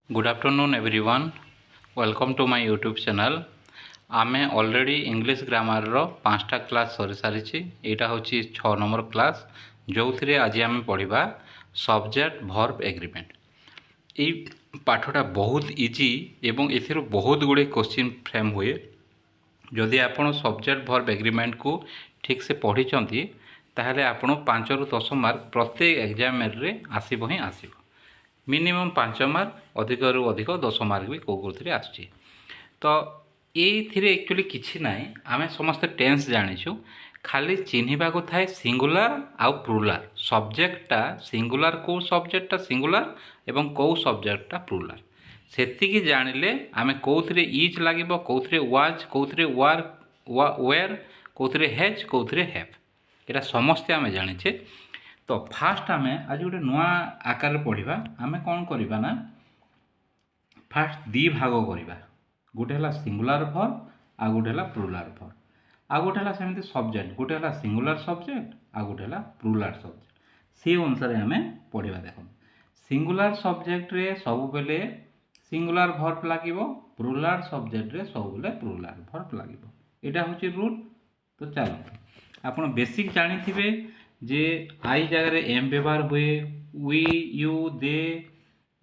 Good afternoon everyone. Welcome to my YouTube channel. आमे already English grammar रो 5टा class सरी सारी। एटा होची 6 नंबर क्लास जो थी आज आम पढ़ा सब्जेक्ट वर्ब एग्रीमेंट। ये पाठटा बहुत इजी एवं एथिरो बहुत गुड़े क्वेश्चन फ्रेम हुए। जदि आपण सब्जेक्ट वर्ब एग्रीमेंट को ठीक से पढ़ी ताहले आपण 5 ରୁ 10 मार्क प्रत्येक एग्जाम रे आसीबो ही आसीबो। मिनिमम 5 मार्क अधिक रु अधिक 10 मार्क भी कौन आसुची। तो ये एक्चुअली किसी ना आम समस्ते टेन्स जाचु खाली चिन्हवा को थाए सिंगुलर आउ प्लुराल सब्जेक्टटा सिंगुलर को सब्जेक्टटा सिंगुलर एवं कौ सब्जेक्टटा प्लुराल सेतिकी जानिले आमे कौथिरे इज लागिबो कौथिरे वाज कौथिरे वार वेयर कौथिरे हैज कौथिरे हैव एटा समस्ते आमे जानिछे। तो फास्ट आमे आज गोटे नुआ आकार पढ़ा आमे कौन करबा ना फास्ट दी भाग करबा गोटे हला सिंगुलर वर्ब आ गोटे हला प्लुराल वर्ब आ गोटे हला सेमति सब्जेक्ट गोटे हला सिंगुलर सब्जेक्ट आ गोटे हला प्लुराल सब्जेक्ट से अनुसार आमे पढ़ा। देखो सिंगुलर सब्जेक्ट रे सब बेले सिंगुलर वर्ब लागिबो प्लुराल सब्जेक्ट रे सब बेले प्लुराल वर्ब लागिबो एटा होची रूल। तो चलो आपण बेसिक जानि थिबे जे आई जगह एम व्यवहार हुए we you they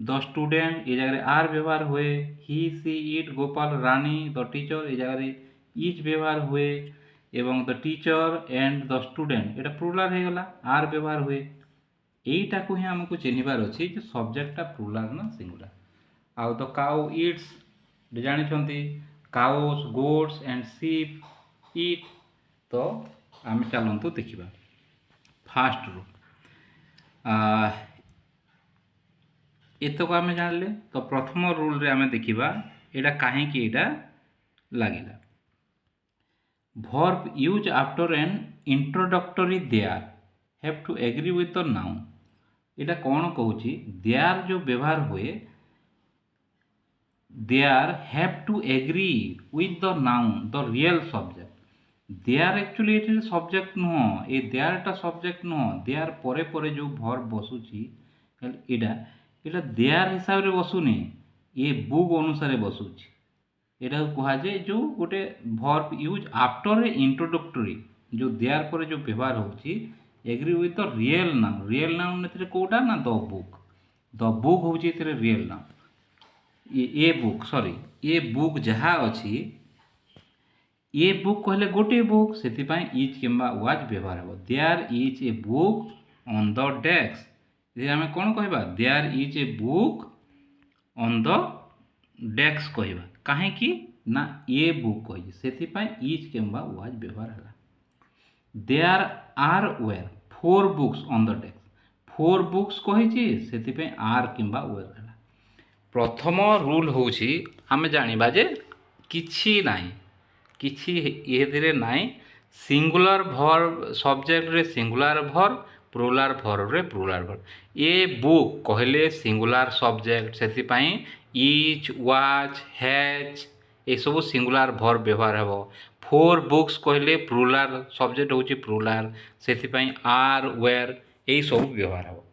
the student ये जगह आर व्यवहार हुए he she it Gopal Rani the teacher ये जगह इज व्यवहार हुए एवं the teacher and the student एटा प्लुराल हो गला आर व्यवहार हुए यहीटा को ही आमको चिन्हबार अच्छी जो सब्जेक्टटा प्लुराल ना सिंगुलर। आउ द काउ इट्स जानी काउस गोट्स एंड सीप इट। तो आम चलतु देखा फास्ट रूल एतक आम जानले। तो प्रथम रूल रे आम देखा यहाँ कहीं लगिला verb use after an introductory there have to agree with the noun यहाँ कौन कहूँ देयर जो व्यवहार हुए there have to agree with the noun the real subject there actually ये सब्जेक्ट नुह ये देयरटा सब्जेक्ट नुह देयर परे परे जो वर्ब बसुची यहाँ देयर हिसाब से बसुनी ये बुक अनुसार बसुची यहाँ कहुए जो गोटे verb use after a introductory जो देयर पर जो व्यवहार होची agree with the real noun कौटा ना द बुक हूँ real noun a book sorry a book जहाँ अच्छी ये बुक कहले गोटे बुक से इज कि वाज व्यवहार हो there is a book on the desk आम कौन कहवा there is a book on the desk कहवा कहीं ना ये बुक कही से इज कि वाज व्यवहार है there are were 4 books on the desk 4 books कही से आर कि वेयर है। प्रथम रूल हूँ आम जाना जे किछि नाही किछि ये नाई सिंगुलर वर्ब सब्जेक्ट रे सिंगुलर वर्ब प्लुराल वर्ब रे प्लुराल वर्ब ये बुक कहले सिंगुलर सब्जेक्ट से इज वाज हैज ये सब सिंगुलर वर्ब व्यवहार हो 4 बुक्स कहले प्लुराल सब्जेक्ट होची प्लुराल से आर वेयर ये सब व्यवहार हो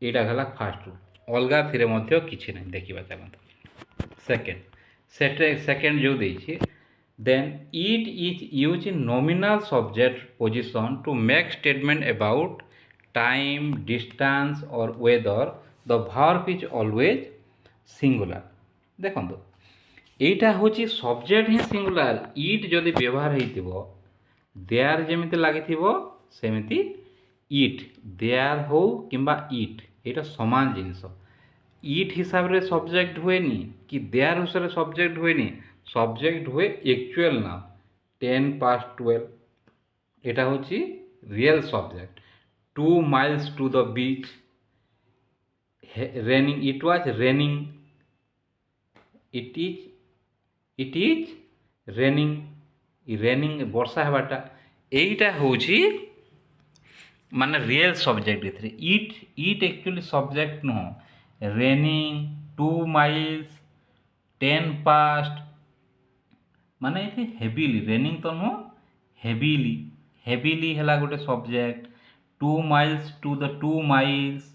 यहाँ गला फास्ट रूल अलगा थी मध्य किछि नहीं देखा चलते सेकेंड जो देछि then it is used in nominal subject position to make statement about time distance or weather the verb is always singular। देखो यहाँ हूँ सब्जेक्ट ही सिंगुलर इट जदि व्यवहार हो देयर जमी लगी सेमती इट देयर हो कि इट यहाँ सामान जिनस इट हिसाब से सब्जेक्ट हुए कि देयर हिसाब से सब्जेक्ट हुए सब्जेक्ट हुए एक्चुअल ना 10:12 यहाँ हूँ real subject 2 miles to the beach raining it was raining it is raining वर्षा होगाटा यहीटा हूँ माने real subject it actually subject नुह रेनिंग 2 miles 10 past माने ये हेविली रेनिंग तो नुह हेविली है गोटे subject 2 miles to the 2 miles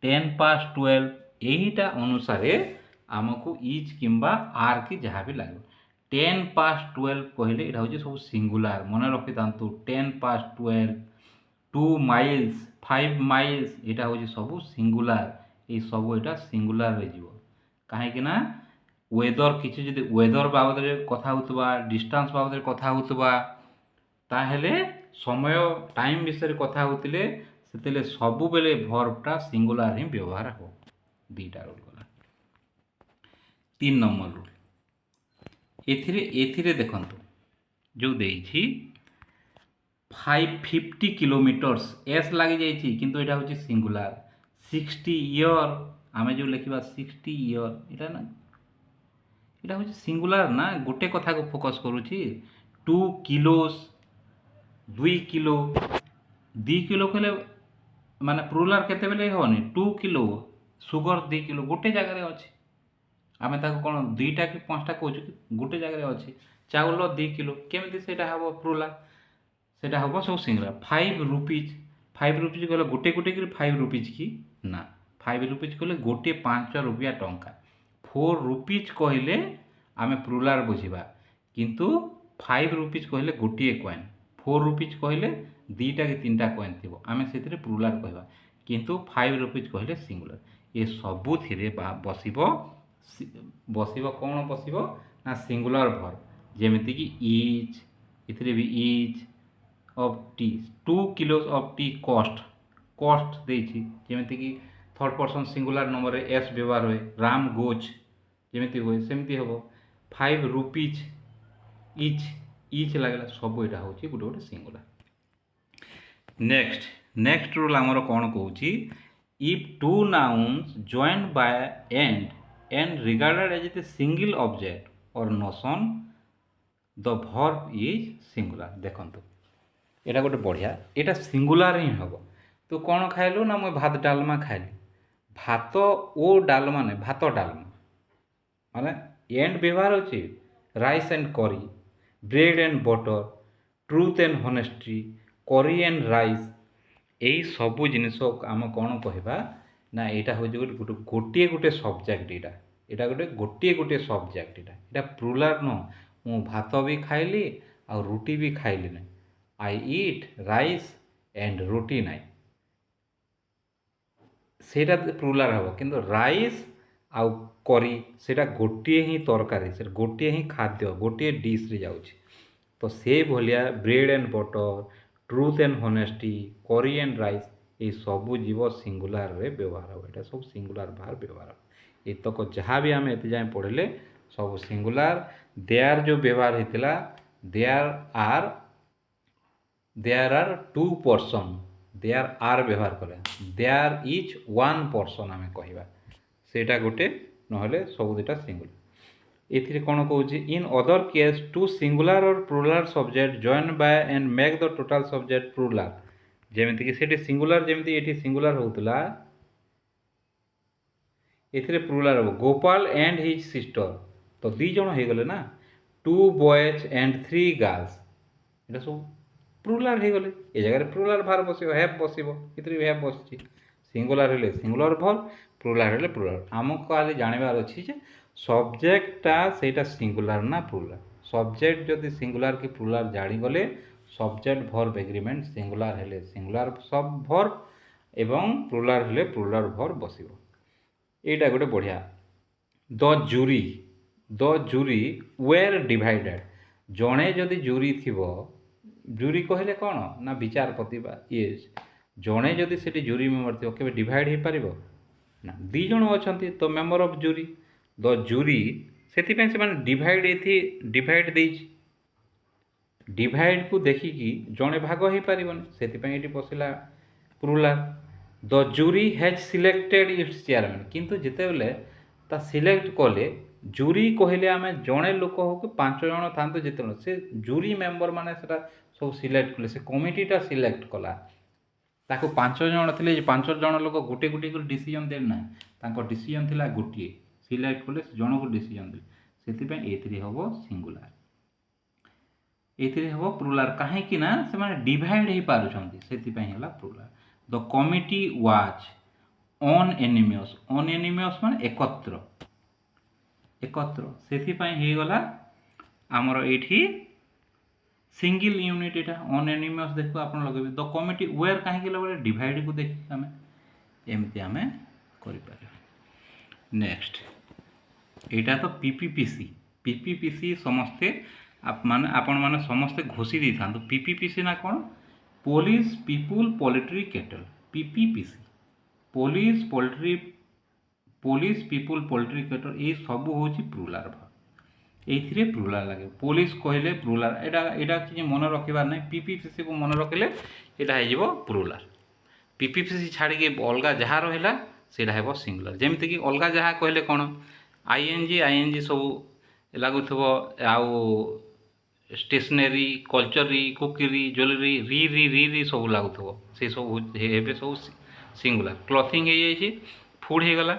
10:12 यहीटा अनुसार आमको इज किंबा आर की जहाँ भी लगे 10 past 12 कहले यहाँ हूँ सब सिंगुलार मन रखी था 10 past 12 2 माइल्स 5 माइल्स यहाँ हूँ सब सिंगुलार ये सब यहाँ सिंगुलार रे जीव कहीं ना वेदर किसी जदि वेदर बाबद कथा होतबा डिस्टेंस बाबद कथा होतबा ताहेले समय टाइम विषय कथा होतिले सेतेले सबु बेले भर्बटा सिंगुलार ही व्यवहार हो दीटा रूल गला 3 नंबर रूल एथिरे देखंतु जो देइछि 550 किलोमीटर्स एस लागि जाइछि किंतु एटा होछि सिंगुलार 60 ईयर आमे जो लिखिबा 60 ईयर एटा ना एटा होछि सिंगुलार ना गोटे कथा को फोकस करूछि 2 किलोस 2 किलो 2 किलो कहले माने प्लुराल केते बेले होनी 2 किलो सुगर 2 किलो गोटे जगह अच्छी आमे ताको कोन दुईटा कि पांचटा कहूँ कि गोटे जगह अच्छी चाउल 2 किलो केमिति सेटा हबो प्लुराल सेटा हबो सब सिंगुलार 5 रुपीज 5 रुपीज कहले गोटे गोटे कि 5 रुपीज की ना 5 रुपीज कहले गोटे 5 रुपया टंका 4 रुपीज कहले आमे प्लुराल बुझिबा किंतु 5 रुपीज कहले गोटे कॉइन 4 रुपीज कहले दीटा कि तीनटा कॉइन थी आम से प्लुराल कहवा किंतु 5 रुपीज कहले सिंगुलार ये सबु थिरे बसिबो कौन बसिबो ना सिंगुलार भर्ब जेमिति कि इज इथिरे भी is of tea 2 kilo of tea cost देछि जेमिति कि थर्ड पर्सन सिंगुलार नंबर रे एस व्यवहार हुए राम गोज जेमिति हुए सेमिति हबो 5 रुपीज इच लगला सब यहाँ हूँ गोटे गोटे सिंगुलार नेक्स्ट रूल आमर कौन कौच if two nouns joined by and regarded as a single object और notion the verb is singular देखंतु एटा गोटे बढ़िया एटा सिंगुलार ही हम तो कौन खाइलु ना मुझे भात डालमा खाइली भात ओ डालमा नहीं भात डालमा माने एंड व्यवहार होची rice and curry bread and butter truth and honesty curry and rice यही सबू जिनस आम कौन कहवा ना यहाँ हूँ गोटे गोटे गोटे सब्जेक्ट यहाँ गोटे गोटे गोटे सब्जेक्ट यहाँ प्लुराल नुह मु भात भी खाइली आ रुटी भी खाइली ना आई इट राइस एंड रुटी नाई सेटा प्लुराल हम किंतु राइस आउ करी सेटा गोटे ही तरकारी से गोटे ही खाद्य गोटे डिश रे जाउछि तो से भलिया bread and butter truth and honesty curry and rice ये सबू जीव सिंगुलार रे व्यवहार हो एटा सब सिंगुलार बाहर व्यवहार ये तक जहाँ भी आम एते जाए पढ़ले सब सिंगुलार देयर जो व्यवहार होता there are 2 person there are व्यवहार कले देयर इज 1 पर्सन आम कहवा सेटा गोटे नहले सब दुटा सिंगुलार एथिरे कौन कौच in other case two singular और plural subject join by and make the total subject plural जेमिति कि सेठी सिंगुलार जेमिति एठी सिंगुलार होतला एथिरे प्लुराल हो गोपाल एंड हिज सिस्टर तो 2 जण हो गले ना 2 बॉयज एंड 3 गर्ल्स एटा सब प्लुराल हो गले ए जगह प्लुराल भार बसिबो हैव बसिबो इतरी हैव बसछि सिंगुलार हेले सिंगुलार वर्ब प्लुराल हेले प्लुराल आमको खाली जानबार अछि जे सब्जेक्टटा सेटा सिंगुलार ना प्लुराल सब्जेक्ट जदि सिंगुलार कि प्लुराल जानी गले सब्जेक्ट वर्ब एग्रीमेंट सिंगुलार हेले सिंगुलार सब वर्ब एवं प्लुराल हेले प्लुराल वर्ब बसिबो एटा गोटे बढ़िया द जूरी वेर डिवाइडेड जड़े जदि जूरी थिबो जूरी कहले कौन ना विचारपति बा ये जड़े जदि से जूरी मेम्बर थी के डिवाइड हो पार ना 2 जण अच्छा तो member of jury the jury से डिवाइड डिवाइड को देखिकी जड़े भाग हो पारन से बसला plural the jury has selected its chairman किंतु जिते बेले ता सिलेक्ट कले जूरी कहले आम जड़े लोक हो कि 5 जण था जिते से जूरी मेम्बर माने सब सिलेक्ट कले से कमिटीटा सिलेक्ट कला ताको 5 जण थे 5 जण लोक गोटे गोटे डिसीजन दे ना डिसीजन थिला गोटे सिलेक्ट कले जन को डिसीजन दे से हम सिंगुलार ये हम प्लुराल कहीं से डिवाइड हो पार्टी से प्लुराल द कमिटी वाच अनएनिमियस माने एकत्र एकत्र से ହେଇଗଲା ଆମର ଏଇଠି सिंगल यूनिट एटा अनएनिमस देखो आप लगे द कमिटी वेयर कहीं बोले डिवाइड को देखिए आम एमती आम कर नेक्स्ट एटा तो पीपीपीसी पीपीपीसी समस्ते आपण माने समस्ते घोषी दी था पीपीपीसी ना कौन police people poultry cattle PPPC police poultry police people poultry cattle ये सब हूँ प्लुराल वर्ब ये प्लुराल लगे पुलिस कहले प्लुराल एटा कि मन रखबार ना पीपीपीसी को मन रखिले यहाँ हो प्लुराल पीपीपीसी छाड़ी अलग जहाँ रहा से सिंगुलर जमीक अलग जहाँ कहले कौन आईएनजी सब लगुथ आउ स्टेसनरी कल्चरी कुकीरी ज्वेलरी री री री री सब लगुथ से सब हे सब सिंगुलर क्लथिंग हो जाए फूड हो गला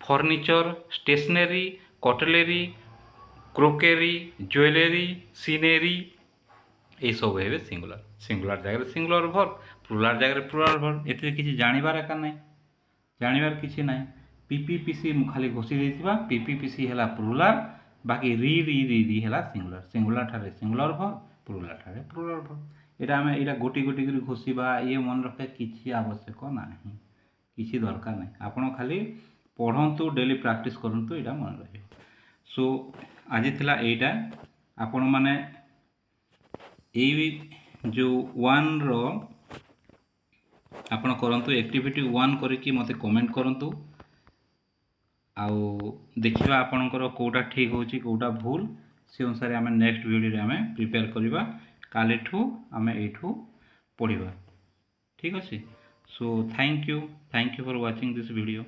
furniture stationery cutlery crockery jewellery scenery ये सब हे सिंगुलर सिंगुलर जगह सिंगुलर वर्ब प्लुराल जगह प्लुराल वर्ब एते किसी जानिबार एका नहीं जानिबार किसी नहीं पीपीपीसी खाली घोषी देथिबा पीपीपीसी हैला प्लुराल बाकी री री री री हैला सिंगुलर सिंगुलर ठारे सिंगुलर वर्ब प्लुराल ठारे प्लुराल वर्ब एटा हमें एटा गोटी गोटी करी घोषिबा ये मन रखे किसी आवश्यक नहीं किसी दरकार नहीं आपण खाली पढ़ंतु डेली प्रैक्टिस करंतु एटा मन रहे सो आज थिला एटा आपण माने जो वन रो आपण करंतु एक्टिविटी 1 करके मते कमेंट करंतु आउ देखिबा आपणकर कोटा ठीक होची कोटा भूल से अनुसार आम नेक्स्ट वीडियो रे आम प्रिपेयर करबा कालेठू आम एठू पढ़िबा ठीक अछि so thank you for watching this video.